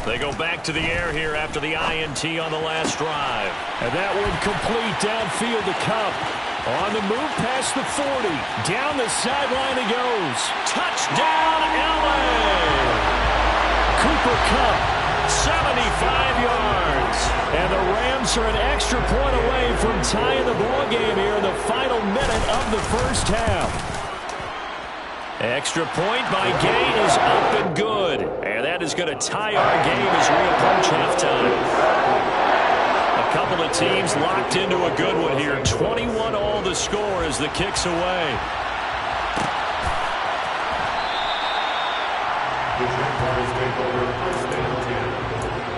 They go back to the air here after the INT on the last drive. And that one complete downfield to Cup. On the move past the 40. Down the sideline he goes. Touchdown, LA! Cooper Cup. 75 yards. And the Rams are an extra point away from tying the ball game here in the final minute of the first half. Extra point by Gay is up and good. And that is going to tie our game as we approach halftime. A couple of teams locked into a good one here. 21-all the score as the kick's away. The Jaguars take over first and 10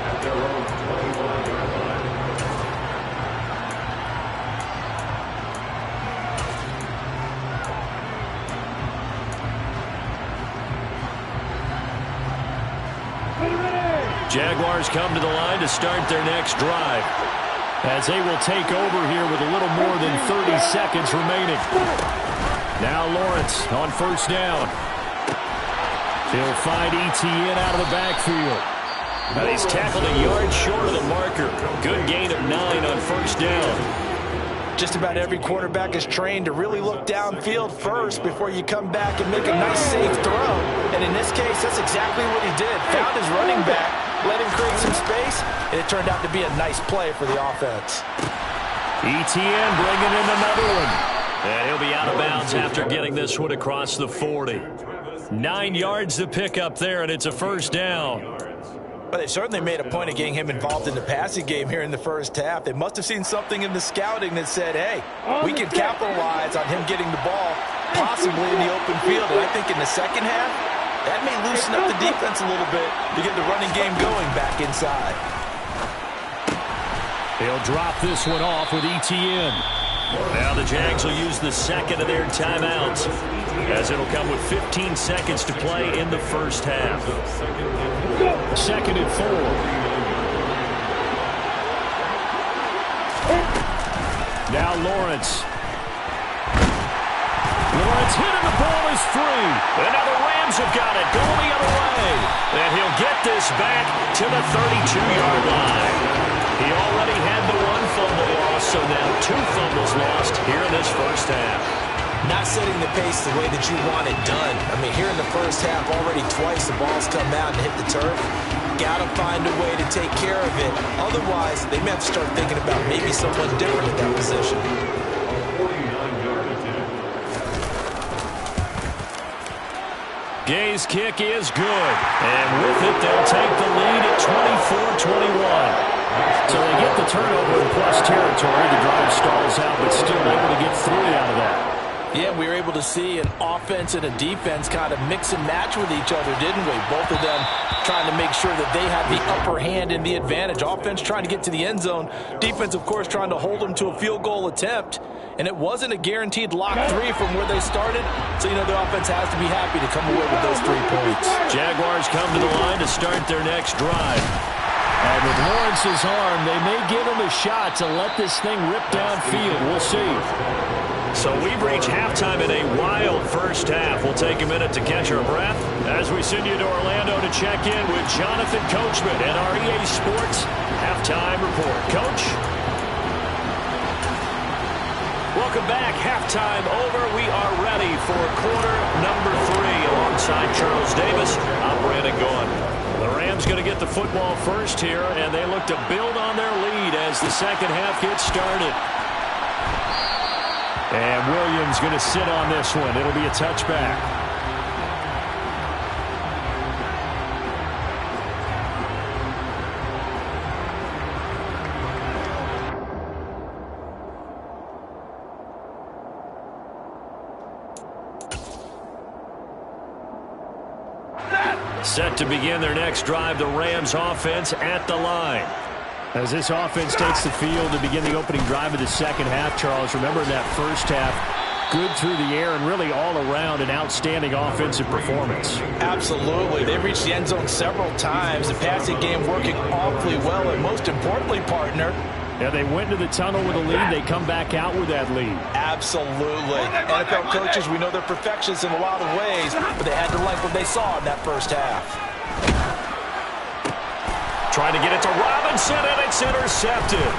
at their own 21-yard line. Jaguars come to the line to start their next drive, as they will take over here with a little more than 30 seconds remaining. Now Lawrence on first down. He'll find ETN out of the backfield. Now he's tackled a yard short of the marker. Good gain of 9 on first down. Just about every quarterback is trained to really look downfield first before you come back and make a nice, safe throw. And in this case, that's exactly what he did. Found his running back, let him create some space, and it turned out to be a nice play for the offense. ETN bringing in another one. And he'll be out of bounds after getting this one across the 40. 9 yards to pick up there, and it's a first down. But they certainly made a point of getting him involved in the passing game here in the first half. They must have seen something in the scouting that said, hey, we can capitalize on him getting the ball, possibly in the open field. And I think in the second half, that may loosen up the defense a little bit to get the running game going back inside. He'll drop this one off with ETN. Now the Jags will use the second of their timeouts, as it'll come with 15 seconds to play in the first half. 2nd and 4. Now Lawrence. Lawrence hit and the ball is free. And now the Rams have got it going the other way. And he'll get this back to the 32-yard line. He already had the one fumble loss, so now 2 fumbles lost here in this first half. Not setting the pace the way that you want it done. I mean, here in the first half, already twice the ball's come out and hit the turf. Got to find a way to take care of it. Otherwise, they may have to start thinking about maybe someone different in that position. Gay's kick is good. And with it, they'll take the lead at 24-21. So they get the turnover in plus territory. The drive stalls out, but still able to get 3 out of that. Yeah, we were able to see an offense and a defense kind of mix and match with each other, didn't we? Both of them trying to make sure that they had the upper hand and the advantage. Offense trying to get to the end zone. Defense, of course, trying to hold them to a field goal attempt. And it wasn't a guaranteed lock 3 from where they started. So, you know, the offense has to be happy to come away with those 3 points. Jaguars come to the line to start their next drive. And with Lawrence's arm, they may give him a shot to let this thing rip downfield. We'll see. So we've reached halftime in a wild first half. We'll take a minute to catch our breath as we send you to Orlando to check in with Jonathan Coachman and our EA Sports Halftime Report. Coach? Welcome back. Halftime over. We are ready for quarter number 3 alongside Charles Davis. I'm Brandon Gaughan. The Rams going to get the football first here, and they look to build on their lead as the second half gets started. And Williams going to sit on this one. It'll be a touchback. Set to begin their next drive, the Rams offense at the line. As this offense takes the field to begin the opening drive of the second half, Charles, remember in that first half, good through the air and really all around an outstanding offensive performance. Absolutely. They've reached the end zone several times. The passing game working awfully well. And most importantly, partner, Yeah, they went to the tunnel with a lead. They come back out with that lead. Absolutely. NFL coaches, we know they're perfectionists in a lot of ways, but they had to like what they saw in that first half. Trying to get it to Robinson, and it's intercepted.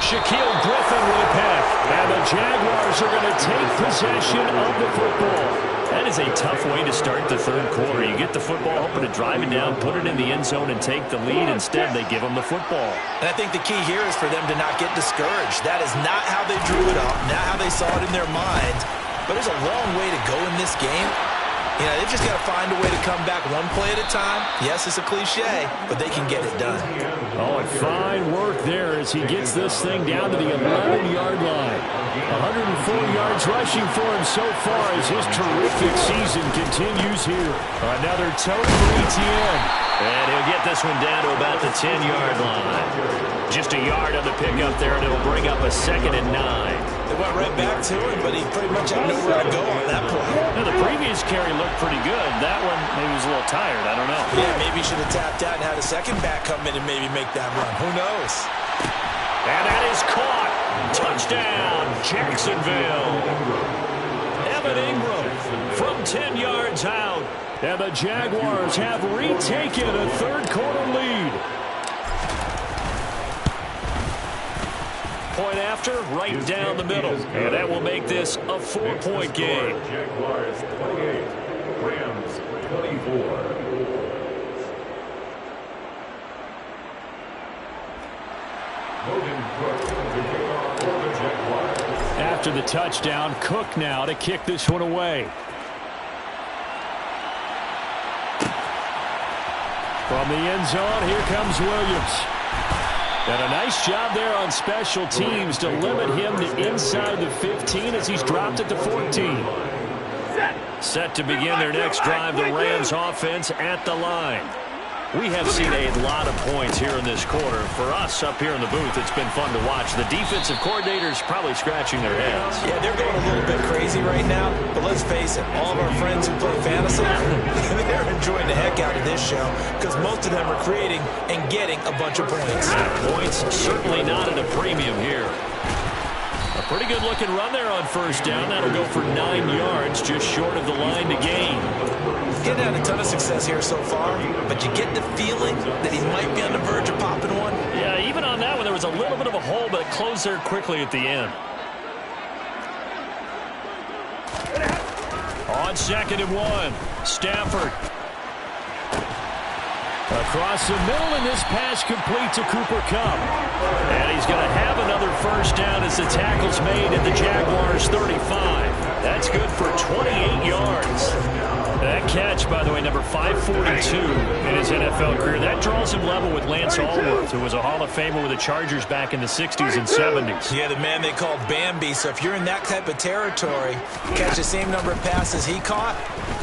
Shaquille Griffin with a pick. And the Jaguars are going to take possession of the football. That is a tough way to start the third quarter. You get the football, hoping to drive it down, put it in the end zone, and take the lead. Instead, they give them the football. And I think the key here is for them to not get discouraged. That is not how they drew it up, not how they saw it in their minds. But there's a long way to go in this game. You know, they've just got to find a way to come back one play at a time. Yes, it's a cliche, but they can get it done. Oh, and fine work there as he gets this thing down to the 11-yard line. 104 yards rushing for him so far as his terrific season continues here. Another toe for Etienne. And he'll get this one down to about the 10-yard line. Just a yard on the pickup there, and it'll bring up a 2nd and 9. They went right back to him, but he pretty much had nowhere to go on that play. Now, the previous carry looked pretty good. That one, maybe he was a little tired. I don't know. Yeah, maybe he should have tapped out and had a second back come in and maybe make that run. Who knows? And that is caught. Touchdown, Jacksonville. Evan Ingram from 10 yards out. And the Jaguars have retaken a third-quarter lead. Point after, right down the middle. And that will make this a 4-point game. Jaguars 28, Rams 24. After the touchdown, Cook now to kick this one away. From the end zone, here comes Williams. And a nice job there on special teams to limit him to inside the 15 as he's dropped it to 14. Set to begin their next drive, the Rams offense at the line. We have seen a lot of points here in this quarter. For us up here in the booth, it's been fun to watch. The defensive coordinators probably scratching their heads. Yeah, they're going a little bit crazy right now, but let's face it, all of our friends who play fantasy, they're enjoying the heck out of this show because most of them are creating and getting a bunch of points. Points certainly not at a premium here. A pretty good looking run there on first down. That'll go for 9 yards, just short of the line to gain. Getting had a ton of success here so far, but you get the feeling that he might be on the verge of popping one. Yeah, even on that one, there was a little bit of a hole, but it closed there quickly at the end. On 2nd and 1, Stafford. Across the middle, and this pass complete to Cooper Kupp. And he's going to have another first down as the tackle's made at the Jaguars' 35. That's good for 28 yards. That catch, by the way, number 542 in his NFL career. That draws him level with Lance Allworth, who was a Hall of Famer with the Chargers back in the 60s and 70s. Yeah, the man they called Bambi. So if you're in that type of territory, catch the same number of passes he caught,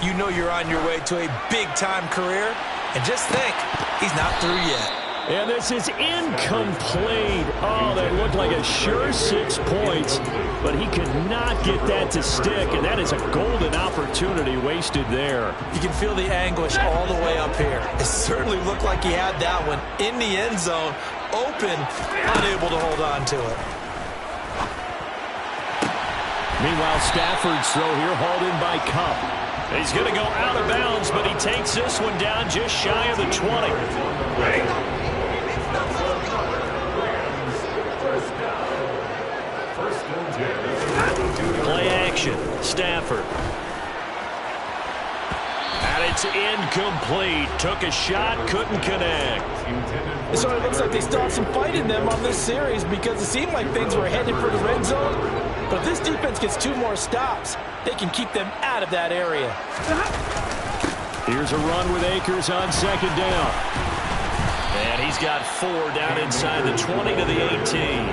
you know you're on your way to a big-time career. And just think, he's not through yet. And this is incomplete. Oh, that looked like a sure 6 points, but he could not get that to stick, and that is a golden opportunity wasted there. You can feel the anguish all the way up here. It certainly looked like he had that one in the end zone, open, unable to hold on to it. Meanwhile, Stafford's throw here hauled in by Kupp. He's going to go out of bounds, but he takes this one down just shy of the 20. Play action, Stafford. And it's incomplete. Took a shot, couldn't connect. So it looks like they stopped some fight in them on this series because it seemed like things were headed for the red zone. But if this defense gets 2 more stops, they can keep them out of that area. Here's a run with Akers on 2nd down. And he's got 4 down inside the 20 to the 18.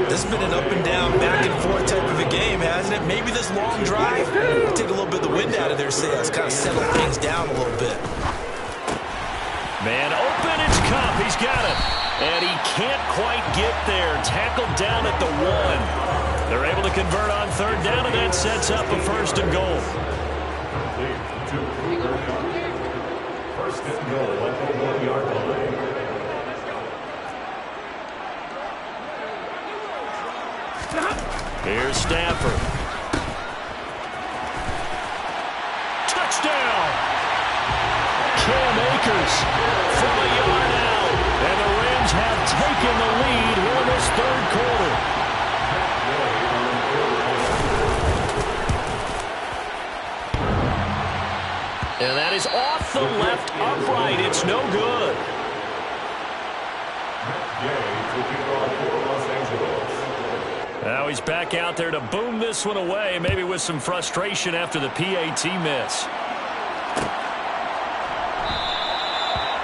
This has been an up and down, back and forth type of a game, hasn't it? Maybe this long drive will take a little bit of the wind out of their sails, kind of settle things down a little bit. Man open, it's Kupp. He's got it. And he can't quite get there. Tackled down at the 1. They're able to convert on 3rd down, and that sets up a 1st and goal. First and goal at the 1-yard line. Here's Stafford. Touchdown! Cam Akers from a yard out. And the Rams have taken the lead here in this third quarter. And that is off the left upright. It's no good. Now he's back out there to boom this one away, maybe with some frustration after the PAT miss.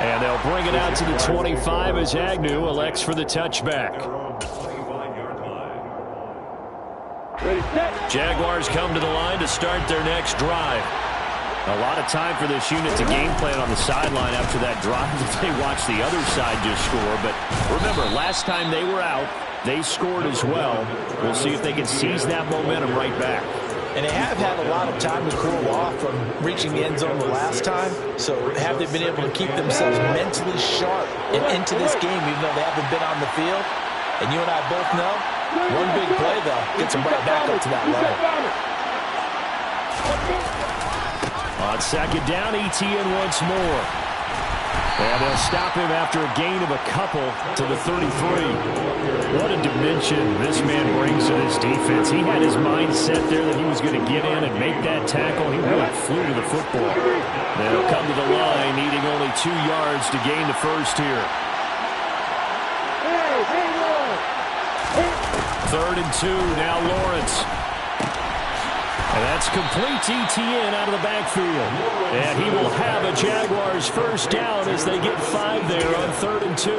And they'll bring it out to the 25 as Agnew elects for the touchback. Jaguars come to the line to start their next drive. A lot of time for this unit to game plan on the sideline after that drive that they watched the other side just score. But remember, last time they were out, they scored as well. We'll see if they can seize that momentum right back. And they have had a lot of time to cool off from reaching the end zone the last time. So have they been able to keep themselves mentally sharp and into this game, even though they haven't been on the field? And you and I both know, one big play, though, gets them right back up to that level. On second down, ETN once more. And they'll stop him after a gain of a couple to the 33. What a dimension this man brings to this defense. He had his mind set there that he was going to get in and make that tackle. He really flew to the football. They'll come to the line, needing only 2 yards to gain the first here. 3rd and 2, now Lawrence. And that's complete to ETN out of the backfield. And he will have a Jaguars first down as they get 5 there on 3rd and 2.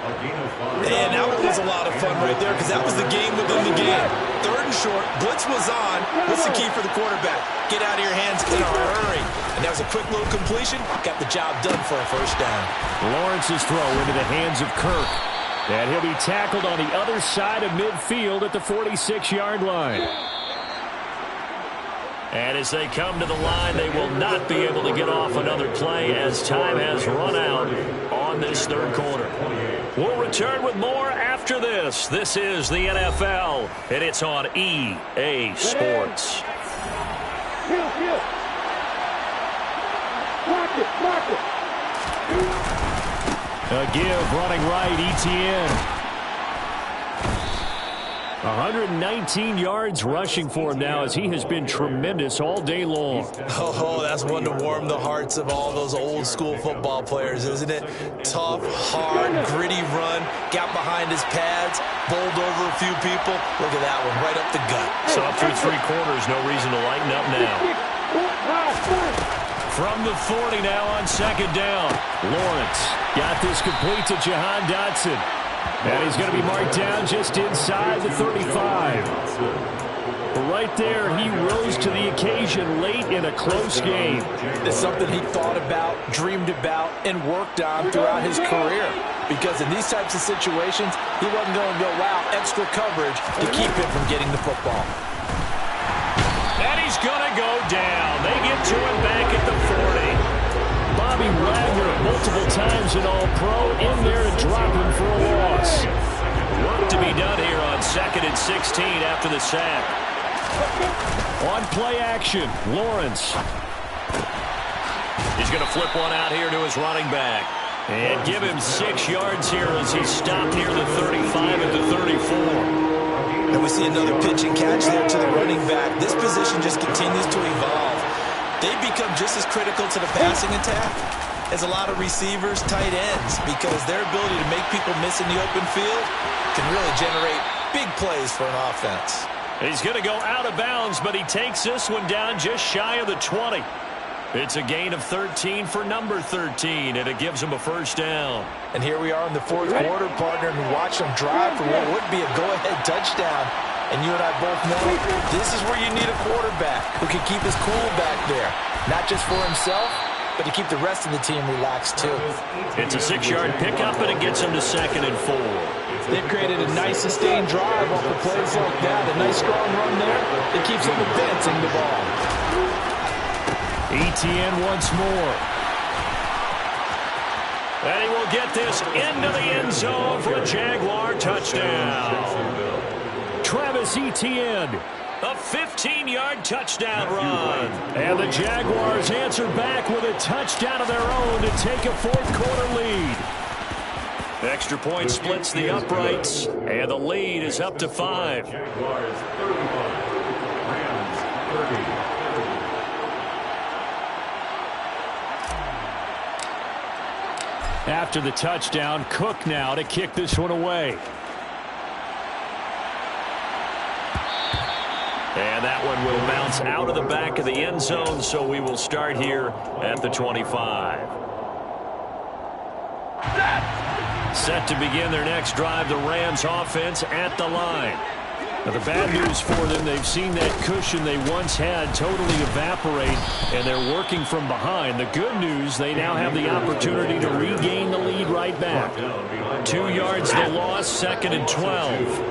And that was a lot of fun right there because that was the game within the game. 3rd and short, blitz was on. What's the key for the quarterback? Get out of your hands in a hurry. And that was a quick little completion. Got the job done for a first down. Lawrence's throw into the hands of Kirk. And he'll be tackled on the other side of midfield at the 46-yard line. And as they come to the line, they will not be able to get off another play as time has run out on this third quarter. We'll return with more after this. This is the NFL, and it's on EA Sports. A give running right, ETN. 119 yards rushing for him now as he has been tremendous all day long. Oh, that's one to warm the hearts of all those old school football players, isn't it? Tough, hard, gritty run, got behind his pads, bowled over a few people. Look at that one, right up the gut. Saw through 3 quarters, no reason to lighten up now. From the 40 now on second down. Lawrence got this complete to Jahan Dotson. And he's going to be marked down just inside the 35. But right there, he rose to the occasion late in a close game. It's something he thought about, dreamed about, and worked on throughout his career. Because in these types of situations, he wasn't going to go, wow, extra coverage to keep him from getting the football. And he's going to go down. They get to him back at the 40. Bobby Wagner multiple times in All-Pro in there to drop him for a loss. Work to be done here on 2nd and 16 after the sack. On play action, Lawrence. He's going to flip one out here to his running back. And give him 6 yards here as he stopped near the 35 at the 34. And we see another pitch and catch there to the running back. This position just continues to evolve. They become just as critical to the passing attack as a lot of receivers, tight ends, because their ability to make people miss in the open field can really generate big plays for an offense. He's going to go out of bounds, but he takes this one down just shy of the 20. It's a gain of 13 for number 13, and it gives him a first down. And here we are in the 4th quarter, partner, and watch them drive for what would be a go-ahead touchdown. And you and I both know this is where you need a quarterback who can keep his cool back there. Not just for himself, but to keep the rest of the team relaxed too. It's a 6-yard pickup, and it gets him to 2nd and 4. They've created a nice sustained drive off of plays like that. A nice strong run there. It keeps them advancing the ball. ETN once more. And he will get this into the end zone for a Jaguar touchdown. Travis Etienne. A 15-yard touchdown run. And the Jaguars answer back with a touchdown of their own to take a fourth-quarter lead. Extra point splits the uprights, and the lead is up to 5. Jaguars 35, Rams 30. After the touchdown, Cook now to kick this one away. And that one will bounce out of the back of the end zone, so we will start here at the 25. Set to begin their next drive, the Rams offense at the line. Now, the bad news for them, they've seen that cushion they once had totally evaporate, and they're working from behind. The good news, they now have the opportunity to regain the lead right back. 2 yards the loss, 2nd and 12.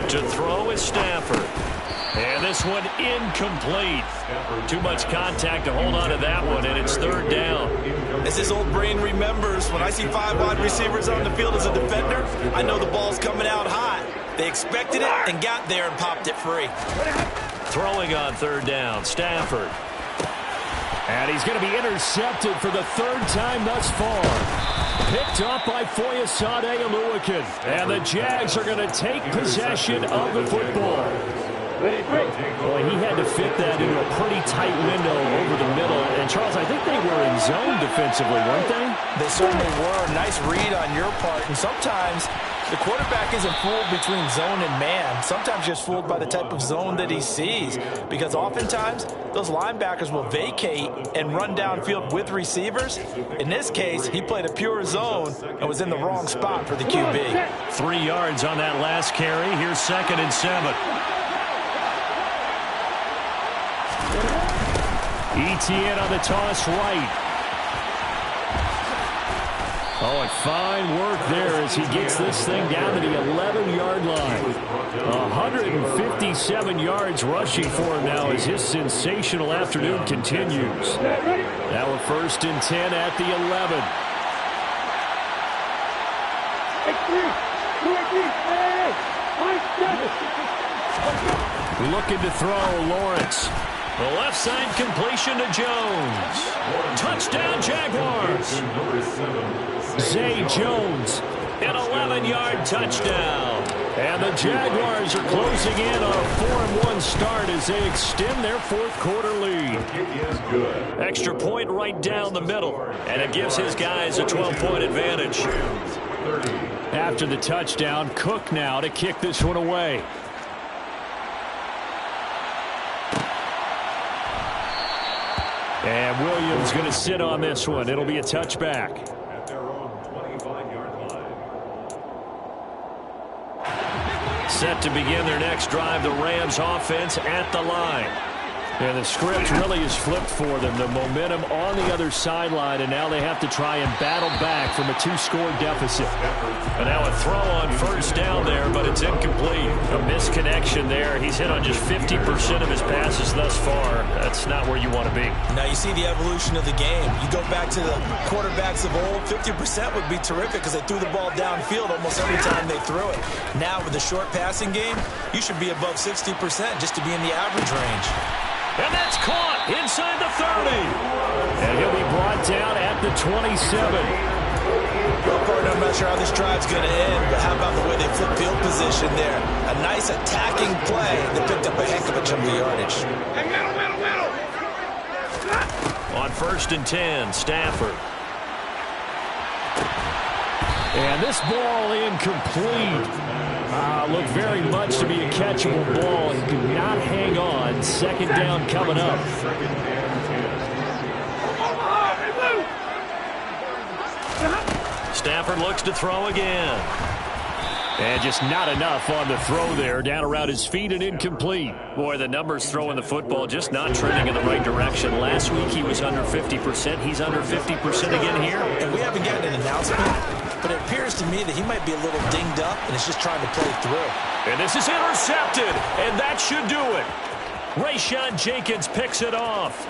To throw is Stafford. And this one incomplete. Too much contact to hold on to that one, and it's 3rd down. As his old brain remembers, when I see 5 wide receivers on the field as a defender, I know the ball's coming out hot. They expected it and got there and popped it free. Throwing on 3rd down, Stafford. And he's going to be intercepted for the 3rd time thus far. Picked up by Foyesade Oluwakin. And the Jags are going to take possession of the football. Boy, he had to fit that into a pretty tight window over the middle. And, Charles, I think they were in zone defensively, weren't they? They certainly were. Nice read on your part. And sometimes the quarterback isn't fooled between zone and man. Sometimes just fooled by the type of zone that he sees. Because oftentimes, those linebackers will vacate and run downfield with receivers. In this case, he played a pure zone and was in the wrong spot for the QB. 3 yards on that last carry. Here's 2nd and 7. Etienne on the toss right. Oh, and fine work there as he gets this thing down to the 11-yard line. 157 yards rushing for him now as his sensational afternoon continues. Now a 1st and 10 at the 11. Looking to throw, Lawrence. The left side completion to Jones. Touchdown, Jaguars. Zay Jones. An 11-yard touchdown. And the Jaguars are closing in on a 4-1 start as they extend their fourth-quarter lead. Extra point right down the middle, and it gives his guys a 12-point advantage. After the touchdown, Cook now to kick this one away. And Williams going to sit on this one. It'll be a touchback. At their own 25-yard line. Set to begin their next drive, the Rams offense at the line. And the script really is flipped for them. The momentum on the other sideline, and now they have to try and battle back from a 2-score deficit. And now a throw on 1st down there, but it's incomplete. A misconnection there. He's hit on just 50% of his passes thus far. That's not where you want to be. Now you see the evolution of the game. You go back to the quarterbacks of old, 50% would be terrific because they threw the ball downfield almost every time they threw it. Now with the short passing game, you should be above 60% just to be in the average range. And that's caught inside the 30. And he'll be brought down at the 27. Well, partner, I'm not sure how this drive's going to end, but how about the way they flip field position there? A nice attacking play that picked up a heck of a chunk of yardage. On 1st and 10, Stafford. And this ball incomplete. Looked very much to be a catchable ball. He could not hang on. 2nd down coming up. Stafford looks to throw again. And just not enough on the throw there. Down around his feet and incomplete. Boy, the numbers throwing the football just not trending in the right direction. Last week he was under 50%. He's under 50% again here. And we haven't gotten an announcement, but it appears to me that he might be a little dinged up and is just trying to play through. And this is intercepted, and that should do it. Rayshawn Jenkins picks it off.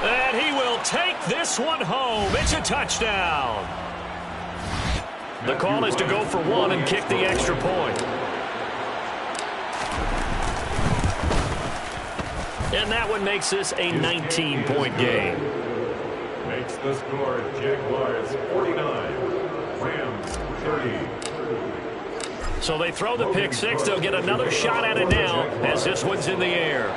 And he will will take this one home. It's a touchdown. The call is to go for one and kick the extra point. And that one makes this a 19-point game. Makes the score Jaguars 49, Rams 30. So they throw the pick six. They'll get another shot at it now as this one's in the air.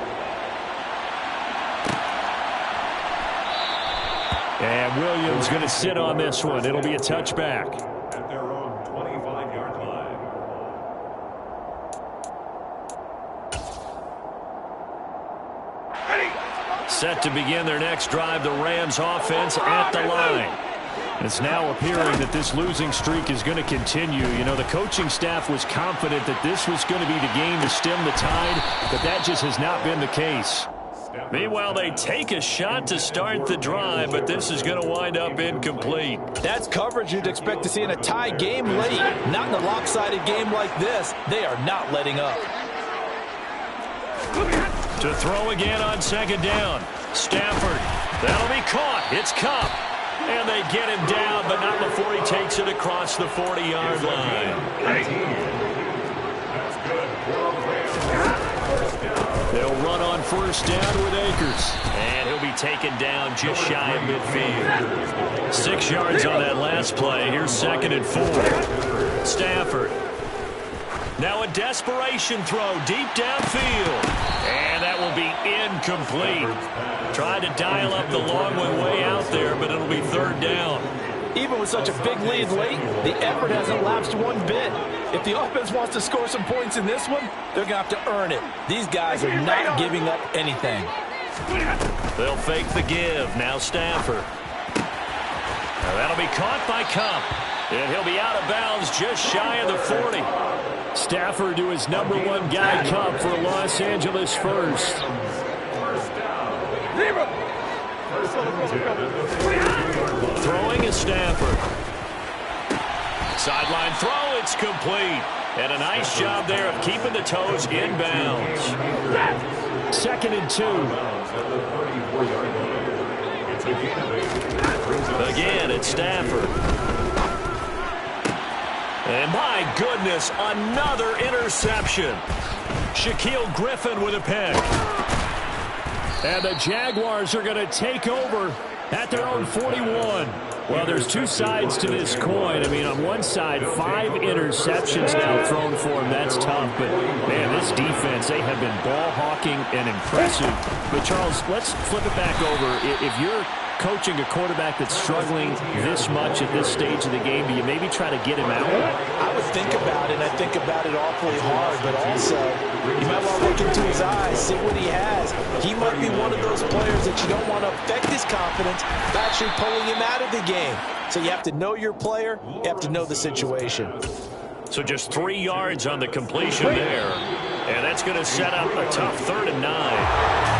And Williams going to sit on this one. It'll be a touchback. At their own 25-yard line. Set to begin their next drive, the Rams offense at the line. It's now appearing that this losing streak is going to continue. You know, the coaching staff was confident that this was going to be the game to stem the tide, but that just has not been the case. Meanwhile, they take a shot to start the drive, but this is going to wind up incomplete. That's coverage you'd expect to see in a tie game late. Not in a lopsided game like this. They are not letting up. To throw again on second down. Stafford. That'll be caught. It's Kupp. And they get him down, but not before he takes it across the 40-yard line. They'll run on first down with Akers. And he'll be taken down just shy of midfield. 6 yards on that last play. Here's 2nd and 4. Stafford. Now a desperation throw deep downfield. And that will be incomplete. Tried to dial up the long one way out there, but it'll be 3rd down. Even with such a big lead late, the effort hasn't lapsed one bit. If the offense wants to score some points in this one, they're going to have to earn it. These guys are not giving up anything. They'll fake the give. Now Stafford. Now that'll be caught by Kupp. And he'll be out of bounds just shy of the 40. Stafford to his #1 guy, Kupp, for Los Angeles first. Throwing is Stafford. Sideline throw, it's complete. And a nice job there of keeping the toes in bounds. 2nd and 2. Again, it's Stafford. And my goodness, another interception. Shaquille Griffin with a pick. And the Jaguars are going to take over at their own 41. Well, there's two sides to this coin. I mean, on one side, 5 interceptions now thrown for him. That's tough. But, man, this defense, they have been ball hawking and impressive. But, Charles, let's flip it back over. If you're coaching a quarterback that's struggling this much at this stage of the game, do you maybe try to get him out? I would think about it, and I think about it awfully hard, but also you might want to look into his eyes, see what he has. He might be one of those players that you don't want to affect his confidence by actually pulling him out of the game. So you have to know your player, you have to know the situation. So just 3 yards on the completion there. And that's going to set up a tough 3rd and 9.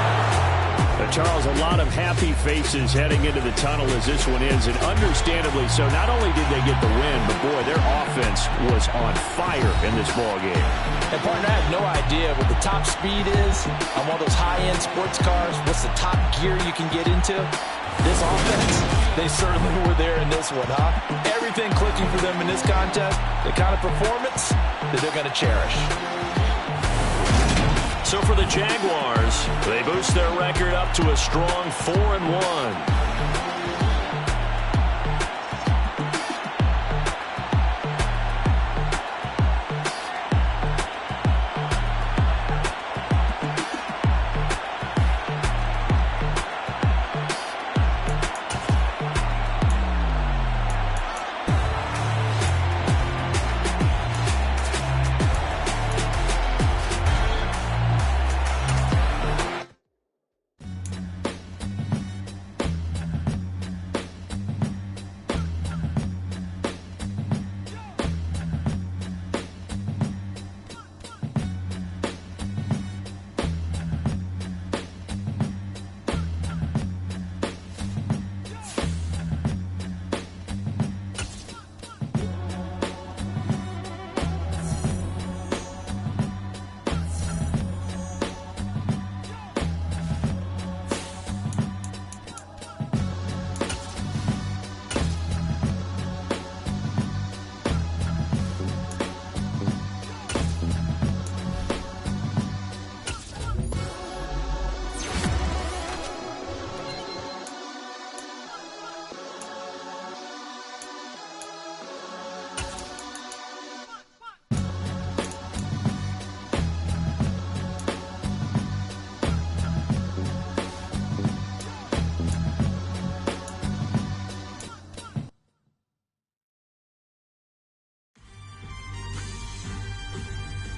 Charles, a lot of happy faces heading into the tunnel as this one ends, and understandably so. Not only did they get the win, but, boy, their offense was on fire in this ball game. And, partner, I have no idea what the top speed is on one of those high-end sports cars. What's the top gear you can get into? This offense, they certainly were there in this one, huh? Everything clicking for them in this contest, the kind of performance that they're going to cherish. So for the Jaguars, they boost their record up to a strong 4-1.